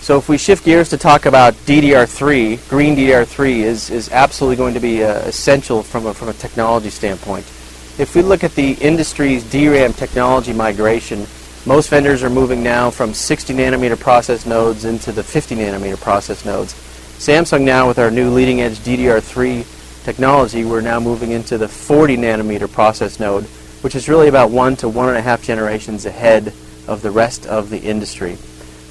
So if we shift gears to talk about DDR3, green DDR3 is absolutely going to be essential from a technology standpoint. If we look at the industry's DRAM technology migration, most vendors are moving now from 60 nanometer process nodes into the 50 nanometer process nodes. Samsung now, with our new leading edge DDR3 technology, we're now moving into the 40 nanometer process node, which is really about 1 to 1.5 generations ahead of the rest of the industry.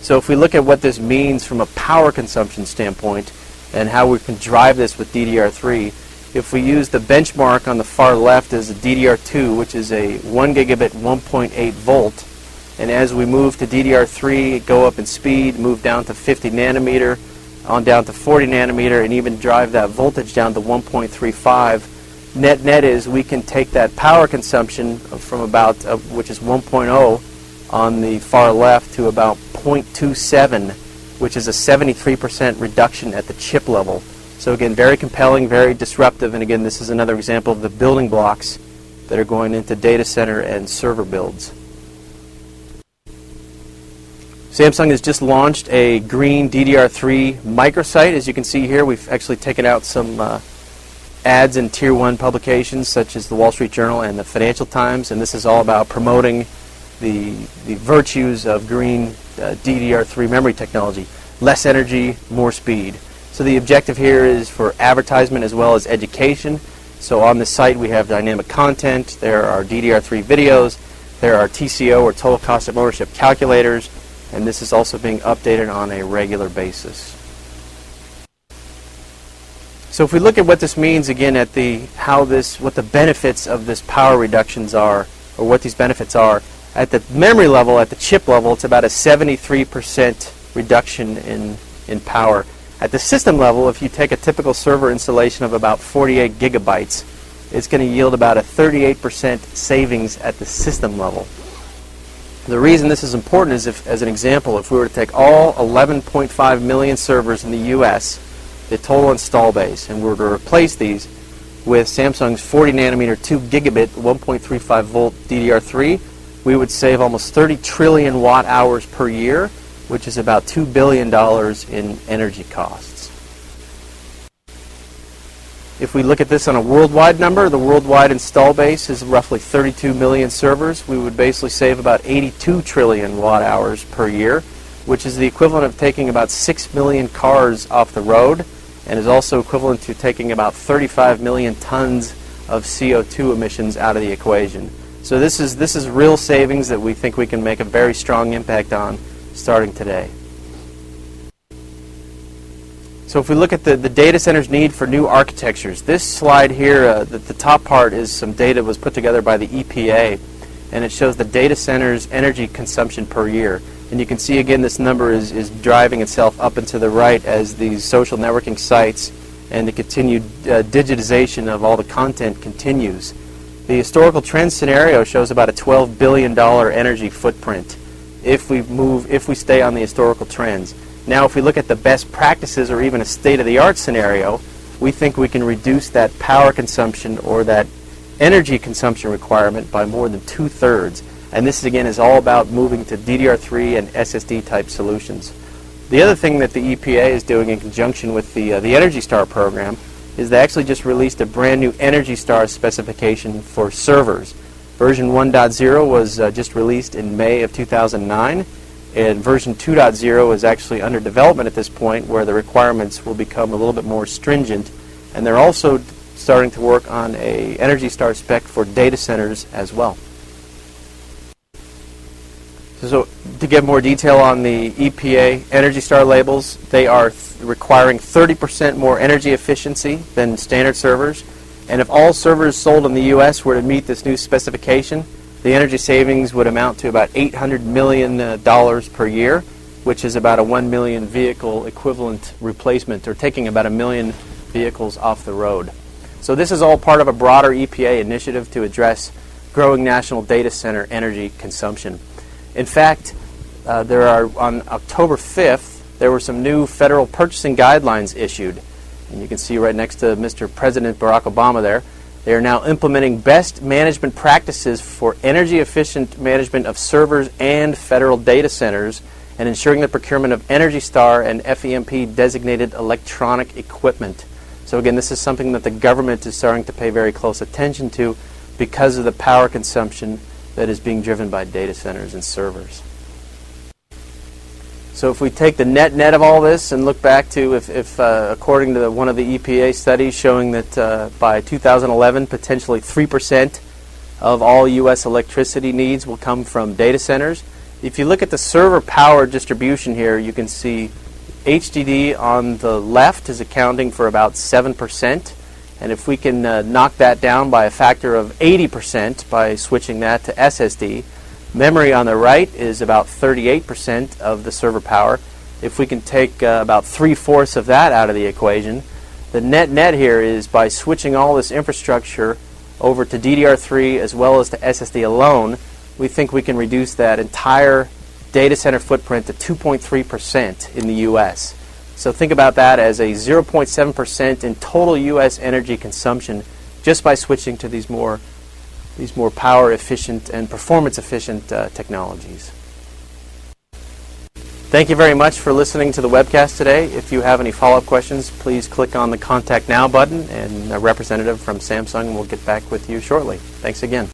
So if we look at what this means from a power consumption standpoint and how we can drive this with DDR3, if we use the benchmark on the far left as a DDR2, which is a 1 gigabit 1.8 volt, and as we move to DDR3, go up in speed, move down to 50 nanometer, on down to 40 nanometer, and even drive that voltage down to 1.35, net is we can take that power consumption from about, which is 1.0 on the far left, to about 0.27, which is a 73% reduction at the chip level. So again, very compelling, very disruptive, and again, this is another example of the building blocks that are going into data center and server builds. Samsung has just launched a green DDR3 microsite. As you can see here, we've actually taken out some ads in Tier 1 publications such as the Wall Street Journal and the Financial Times, and this is all about promoting the virtues of green DDR3 memory technology. Less energy, more speed. So the objective here is for advertisement as well as education. So on the site we have dynamic content, there are DDR3 videos, there are TCO or total cost of ownership calculators, and this is also being updated on a regular basis. So if we look at what this means again at what the benefits of this power reductions are, or what these benefits are, at the memory level, at the chip level, it's about a 73% reduction in power. At the system level, if you take a typical server installation of about 48 gigabytes, it's going to yield about a 38% savings at the system level. The reason this is important is, as an example, if we were to take all 11.5 million servers in the U.S., the total install base, and we were to replace these with Samsung's 40 nanometer 2 gigabit 1.35 volt DDR3, we would save almost 30 trillion watt hours per year, which is about $2 billion in energy costs. If we look at this on a worldwide number, the worldwide install base is roughly 32 million servers. We would basically save about 82 trillion watt hours per year, which is the equivalent of taking about 6 million cars off the road, and is also equivalent to taking about 35 million tons of CO2 emissions out of the equation. So this is real savings that we think we can make a very strong impact on starting today. So if we look at the data center's need for new architectures, this slide here, the top part is some data that was put together by the EPA, and it shows the data center's energy consumption per year. And you can see again this number is driving itself up and to the right as these social networking sites and the continued digitization of all the content continues. The historical trend scenario shows about a $12 billion energy footprint if we stay on the historical trends. Now, if we look at the best practices or even a state-of-the-art scenario, we think we can reduce that power consumption or that energy consumption requirement by more than 2/3. And this, again, is all about moving to DDR3 and SSD type solutions. The other thing that the EPA is doing in conjunction with the Energy Star program is they actually just released a brand new Energy Star specification for servers. Version 1.0 was just released in May of 2009, and version 2.0 is actually under development at this point, where the requirements will become a little bit more stringent, and they're also starting to work on a Energy Star spec for data centers as well. So to get more detail on the EPA Energy Star labels, they are requiring 30% more energy efficiency than standard servers. And if all servers sold in the U.S. were to meet this new specification, the energy savings would amount to about $800 million per year, which is about a 1 million vehicle equivalent replacement, or taking about 1 million vehicles off the road. So this is all part of a broader EPA initiative to address growing national data center energy consumption. In fact, on October 5th, there were some new federal purchasing guidelines issued. And you can see right next to Mr. President Barack Obama there. They are now implementing best management practices for energy efficient management of servers and federal data centers. and ensuring the procurement of Energy Star and FEMP designated electronic equipment. So again, this is something that the government is starting to pay very close attention to because of the power consumption that is being driven by data centers and servers. So if we take the net of all this and look back to if according to one of the EPA studies showing that by 2011 potentially 3% of all U.S. electricity needs will come from data centers. If you look at the server power distribution here, you can see HDD on the left is accounting for about 7%. And if we can knock that down by a factor of 80% by switching that to SSD, memory on the right is about 38% of the server power. If we can take about 3/4 of that out of the equation, the net here is by switching all this infrastructure over to DDR3 as well as to SSD alone, we think we can reduce that entire data center footprint to 2.3% in the U.S. So think about that as a 0.7% in total U.S. energy consumption just by switching to these more power efficient and performance efficient technologies. Thank you very much for listening to the webcast today. If you have any follow-up questions, please click on the Contact Now button and a representative from Samsung will get back with you shortly. Thanks again.